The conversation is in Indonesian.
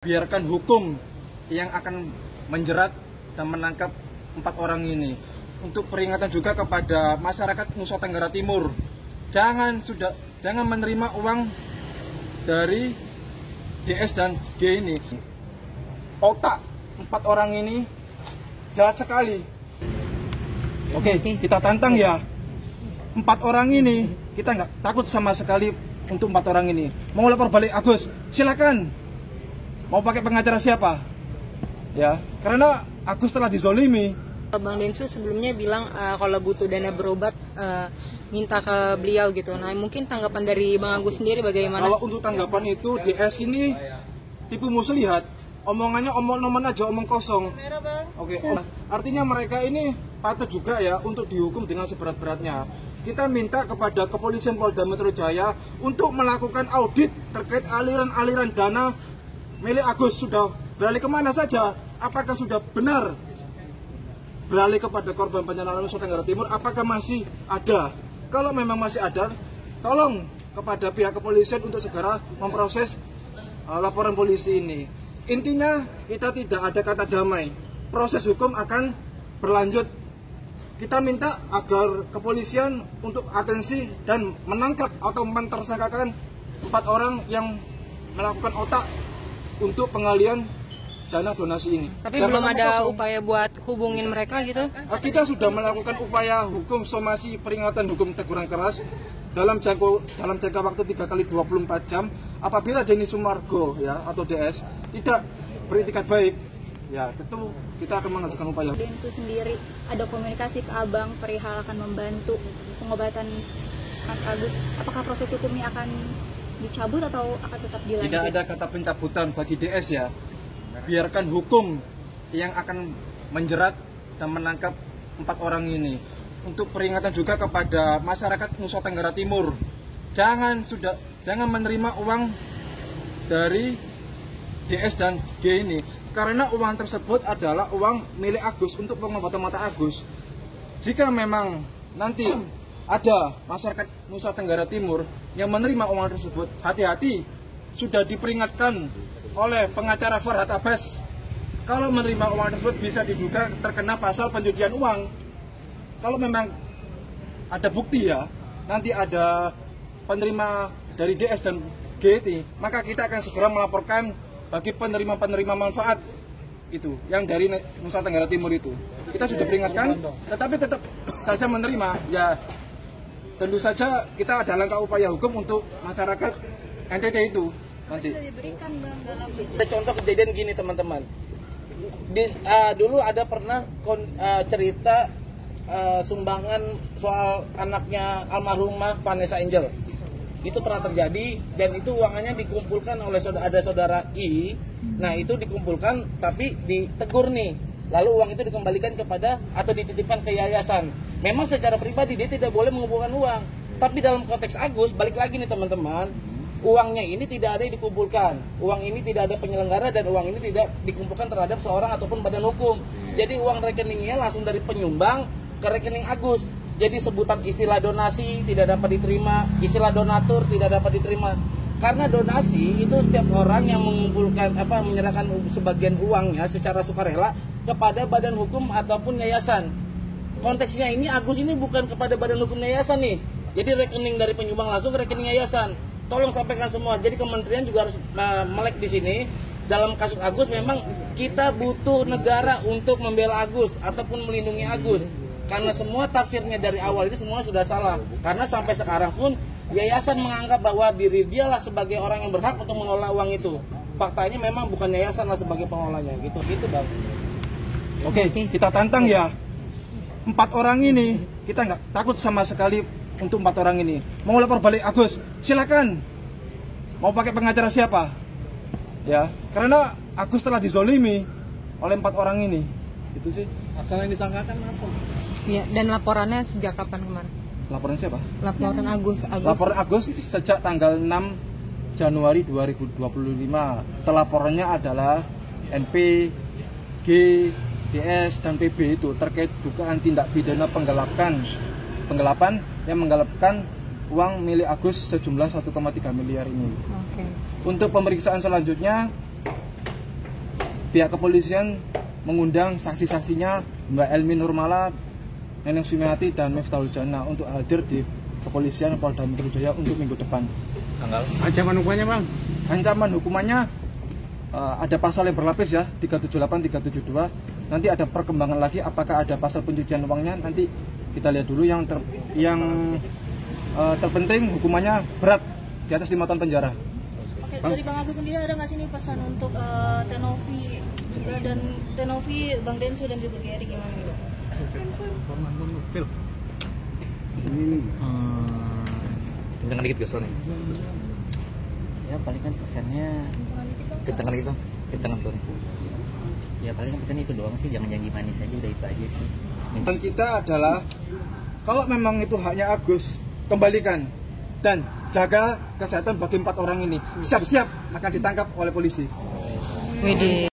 Biarkan hukum yang akan menjerat dan menangkap 4 orang ini. Untuk peringatan juga kepada masyarakat Nusa Tenggara Timur, jangan menerima uang dari DS dan G ini. Otak 4 orang ini jahat sekali. Oke, kita tantang ya. 4 orang ini kita nggak takut sama sekali untuk 4 orang ini. Mau lapor balik Agus, silakan. Mau pakai pengacara siapa? Ya, karena Agus telah dizolimi. Bang Densus sebelumnya bilang kalau butuh dana berobat minta ke beliau gitu. Nah, mungkin tanggapan dari Bang Agus sendiri bagaimana? Kalau untuk tanggapan itu, DS ini tipu muslihat. Omongannya omong aja, omong kosong. Oke, artinya mereka ini patut juga ya untuk dihukum dengan seberat-beratnya. Kita minta kepada Kepolisian Polda Metro Jaya untuk melakukan audit terkait aliran-aliran dana milik Agus. Sudah beralih kemana saja? Apakah sudah benar beralih kepada korban bencana alam Nusa Tenggara Timur? Apakah masih ada? Kalau memang masih ada, tolong kepada pihak kepolisian untuk segera memproses laporan polisi ini. Intinya kita tidak ada kata damai. Proses hukum akan berlanjut. Kita minta agar kepolisian untuk atensi dan menangkap atau mentersangkakan 4 orang yang melakukan otak untuk pengalian dana donasi ini. Tapi belum ada upaya buat hubungin mereka gitu? Kita sudah melakukan upaya hukum somasi peringatan hukum teguran keras dalam jangka waktu 3 kali 24 jam. Apabila Denny Sumargo ya atau DS tidak beritikat baik, ya tentu kita akan mengajukan upaya. Densus sendiri ada komunikasi ke Abang perihal akan membantu pengobatan Mas Agus. Apakah proses hukumnya akan dicabut atau akan tetap dilanjut? Tidak ada kata pencabutan bagi DS ya. Biarkan hukum yang akan menjerat dan menangkap 4 orang ini. Untuk peringatan juga kepada masyarakat Nusa Tenggara Timur, jangan menerima uang dari DS dan G ini, karena uang tersebut adalah uang milik Agus untuk pengobatan mata Agus. Jika memang nanti ada masyarakat Nusa Tenggara Timur yang menerima uang tersebut, hati-hati, sudah diperingatkan oleh pengacara Farhad Abbas. Kalau menerima uang tersebut bisa diduga terkena pasal pencucian uang. Kalau memang ada bukti ya, nanti ada penerima dari DS dan GT, maka kita akan segera melaporkan bagi penerima-penerima manfaat itu yang dari Nusa Tenggara Timur itu. Kita sudah peringatkan, tetapi tetap saja menerima. Ya, tentu saja kita ada langkah upaya hukum untuk masyarakat NTT itu nanti. Ada contoh kejadian gini teman-teman. Dulu ada pernah cerita sumbangan soal anaknya almarhumah Vanessa Angel. Itu pernah terjadi dan itu uangnya dikumpulkan oleh saudara I. Nah, itu dikumpulkan tapi ditegur nih. Lalu uang itu dikembalikan kepada atau dititipkan ke yayasan. Memang secara pribadi dia tidak boleh mengumpulkan uang. Tapi dalam konteks Agus, balik lagi nih teman-teman, uangnya ini tidak ada yang dikumpulkan. Uang ini tidak ada penyelenggara dan uang ini tidak dikumpulkan terhadap seorang ataupun badan hukum. Jadi uang rekeningnya langsung dari penyumbang ke rekening Agus. Jadi sebutan istilah donasi tidak dapat diterima, istilah donatur tidak dapat diterima. Karena donasi itu setiap orang yang mengumpulkan menyerahkan sebagian uangnya secara sukarela kepada badan hukum ataupun yayasan. Konteksnya ini Agus ini bukan kepada badan hukum yayasan nih. Jadi rekening dari penyumbang langsung ke rekening yayasan. Tolong sampaikan semua. Jadi kementerian juga harus melek di sini. Dalam kasus Agus memang kita butuh negara untuk membela Agus ataupun melindungi Agus. Karena semua tafsirnya dari awal ini semua sudah salah. Karena sampai sekarang pun yayasan menganggap bahwa diri dialah sebagai orang yang berhak untuk mengelola uang itu. Faktanya memang bukan yayasan lah sebagai pengelolanya. Gitu Bang. Oke, kita tantang ya. 4 orang ini kita nggak takut sama sekali untuk 4 orang ini. Mau lapor balik Agus, silakan. Mau pakai pengacara siapa? Ya, karena Agus telah dizolimi oleh 4 orang ini. Itu sih. Asal yang disangkakan apa? Iya, dan laporannya sejak kapan kemarin? Laporan siapa? Laporan Agus. Laporan Agus sejak tanggal 6 Januari 2025. Telaporannya adalah NP, G, DS, dan PB itu terkait dugaan tindak pidana penggelapan yang menggelapkan uang milik Agus sejumlah 1,3 miliar ini. Oke. Untuk pemeriksaan selanjutnya pihak kepolisian mengundang saksi-saksinya Mbak Elmi Nurmala, Neneng Sumiati, dan Miftahul Jannah untuk hadir di kepolisian Polda Metro Jaya untuk minggu depan. Ancaman hukumannya bang? Ancaman hukumannya ada pasal yang berlapis ya, 378, 372. Nanti ada perkembangan lagi, apakah ada pasal pencucian uangnya, nanti kita lihat dulu. Yang terpenting hukumannya berat, di atas 5 tahun penjara. Oke, dari Bang Agus sendiri ada nggak sih nih pesan untuk Tenovi, Bang Densu dan juga Gary gimana nih? Kencang dikit guys nih. Ya paling kan pesannya kencang dikit bang, kencang tuh. Ya paling kan pesannya itu doang sih, jangan janji manis aja, udah itu aja sih. Dan kita adalah, kalau memang itu haknya Agus, kembalikan dan jaga kesehatan bagi 4 orang ini. Siap-siap akan ditangkap oleh polisi. Widih.